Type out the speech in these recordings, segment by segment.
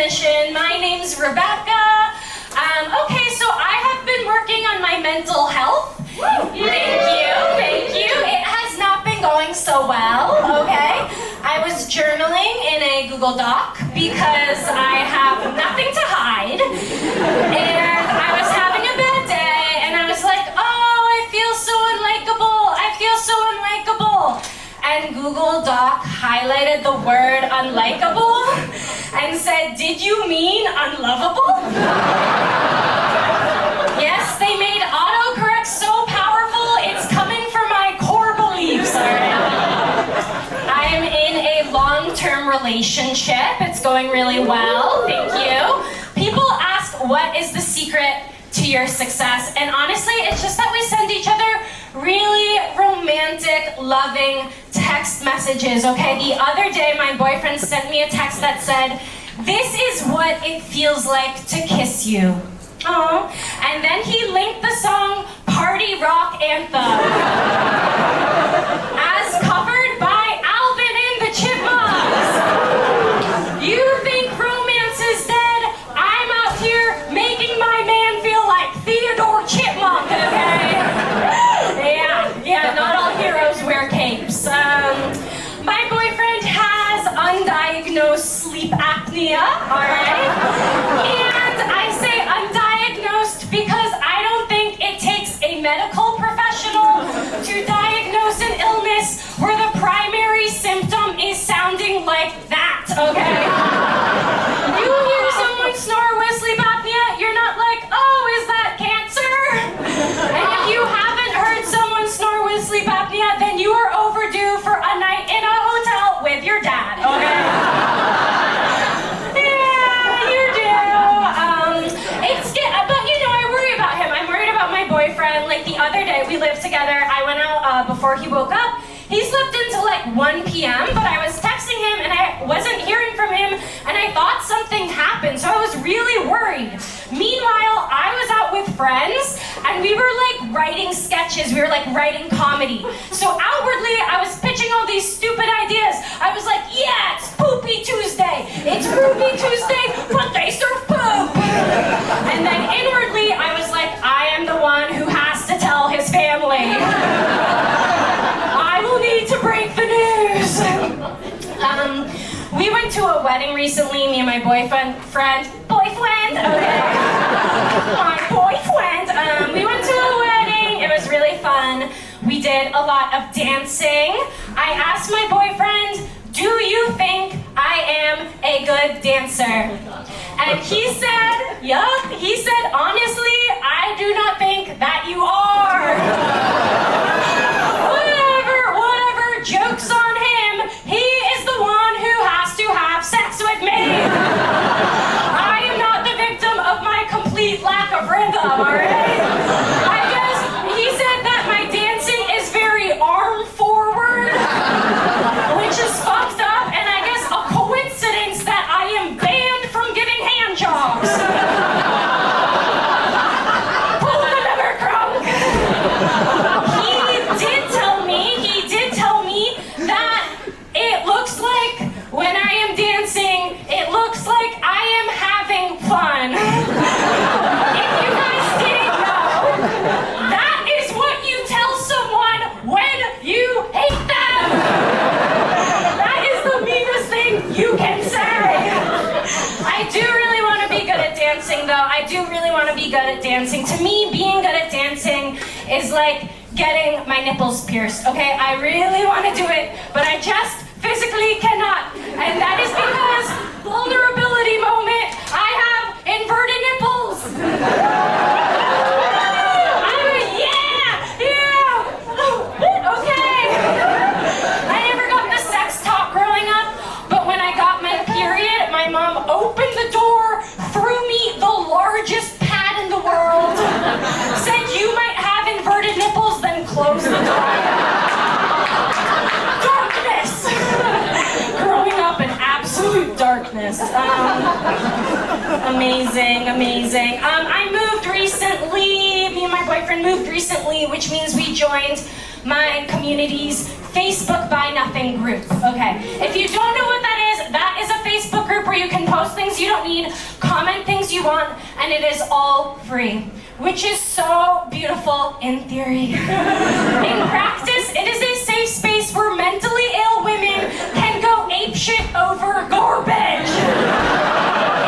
definition. My name's Rebecca. Okay, so I have been working on my mental health. Thank you. It has not been going so well, okay? I was journaling in a Google Doc because I have nothing to hide. And I was having a bad day, and I was like, oh, I feel so unlikable. And Google Doc highlighted the word unlikable and said, did you mean unlovable? Yes, they made autocorrect so powerful, it's coming from my core beliefs, all right? I am in a long-term relationship. It's going really well, thank you. People ask, what is the secret to your success? And honestly, it's just that we send each other really romantic, loving text messages, okay? The other day, my boyfriend sent me a text that said, this is what it feels like to kiss you. Oh, and then he linked the song Party Rock Anthem as covered by Alvin and the Chipmunks. You think romance is dead? I'm out here making my man feel like Theodore Chipmunk, okay? Yeah, not all heroes wear capes. My boyfriend has undiagnosed sleep apnea, all right? And I say undiagnosed because I don't think it takes a medical professional to diagnose an illness where the primary symptom is sounding like that, okay? You hear someone snore with sleep apnea, you're not like, oh, is that cancer? And if you haven't heard someone snore with sleep apnea, then you are overdue for a night in a hotel with your dad, okay? Yeah, you do. But you know, I worry about him. I'm worried about my boyfriend. Like the other day, we lived together. I went out before he woke up. He slept until like 1 p.m., but I was texting him and I wasn't hearing from him, and I thought something happened, so I was really worried. Meanwhile, I was out with friends, and we were like writing sketches, we were like writing comedy. So outwardly, I was pitching all these stupid ideas. I was like, yeah, it's Poopy Tuesday, it's Ruby Tuesday, but they serve poop. And then inwardly, I was like, I am the one who has to tell his family. I will need to break the news. We went to a wedding recently, me and my boyfriend, okay? My boyfriend, we went to a wedding, it was really fun. We did a lot of dancing. I asked my boyfriend, do you think I am a good dancer? And he said, yup, he said, honestly, I do not think that you are. Whatever, joke's on him. He is the one who has to have sex with me. I am not the victim of my complete lack of rhythm, alright? I guess he said that my dancing is very arm forward, which is fucked up, and I guess a coincidence that I am banned from giving hand jobs. Pull the lever, crunk. He did tell me that it looks like when I am dancing, it looks like I am having fun. If you guys didn't know, that is what you tell someone when you hate them. That is the meanest thing you can say. I do really want to be good at dancing, though. I do really want to be good at dancing. To me, being good at dancing is like getting my nipples pierced, okay? I really want to do it, but I just physically cannot. And that is because, vulnerability moment, I have inverted nipples. Okay. I never got the sex talk growing up, but when I got my period, my mom opened the door, threw me the largest pad in the world, said you might have inverted nipples, then closed the door. Darkness! Growing up in absolute darkness. Amazing. I moved recently, me and my boyfriend moved recently, which means we joined my community's Facebook Buy Nothing group. Okay, if you don't know what that is a Facebook group where you can post things you don't need, comment things you want, and it is all free. Which is so beautiful in theory. In practice, it is a safe space where mentally ill women can go apeshit over garbage.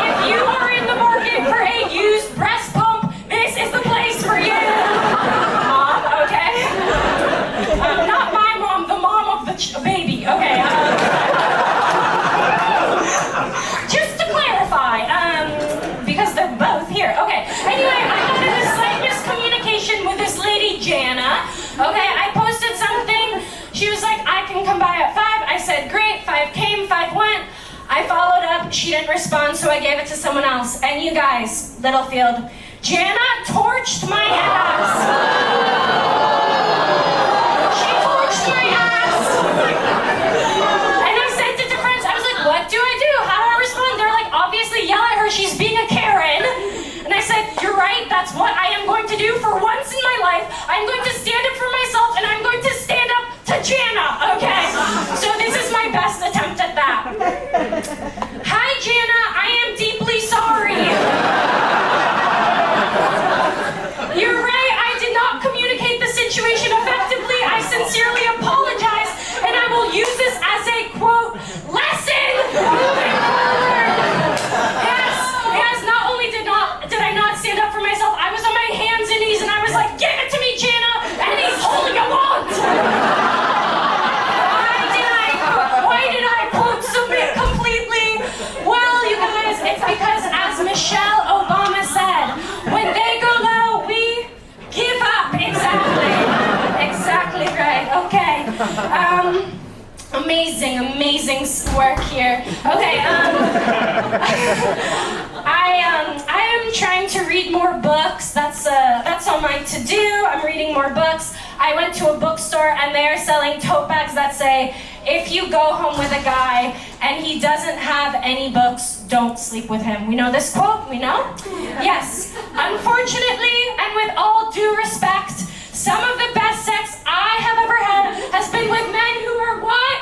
If you are in the market for a used breast pump, this is the place for you. Mom, okay? Not my mom, the mom of the baby, okay? Just to clarify, because they're both here. Okay, anyway, I got in a slight miscommunication with this lady, Jana. Okay, I posted something. She was like, I can come by at 5. I said, great, 5 came, 5 went. I followed up, she didn't respond, so I gave it to someone else. And you guys, Littlefield, Jana torched my ass. She torched my ass. And I sent it to friends. I was like, what do I do? How do I respond? They're like, obviously yell at her, she's being a Karen. And I said, you're right, that's what I am going to do for once in my life. I'm going to stand up for myself, and I'm going to stand up to Jana, okay? So this is my best attempt at that. Hi, Jana, I am deeply sorry. You're right, I did not communicate the situation effectively. I sincerely apologize, and I will use this as a, quote, lesson moving forward. Yes, not only did I not stand up for myself, I was on my hands and knees, and I was like, give it to me, Jana, any hole you want. Why did I quote submit completely? Well, you guys, it's because, as Michelle Obama said, when they go low, we give up. Exactly right. Okay. Amazing work here. Okay. I am trying to read more books. That's on my to-do. I'm reading more books. I went to a bookstore and they're selling tote bags that say, if you go home with a guy and he doesn't have any books, don't sleep with him. We know this quote? We know? Yes. Unfortunately, and with all due respect, some of the best sex I have ever had has been with men who are what?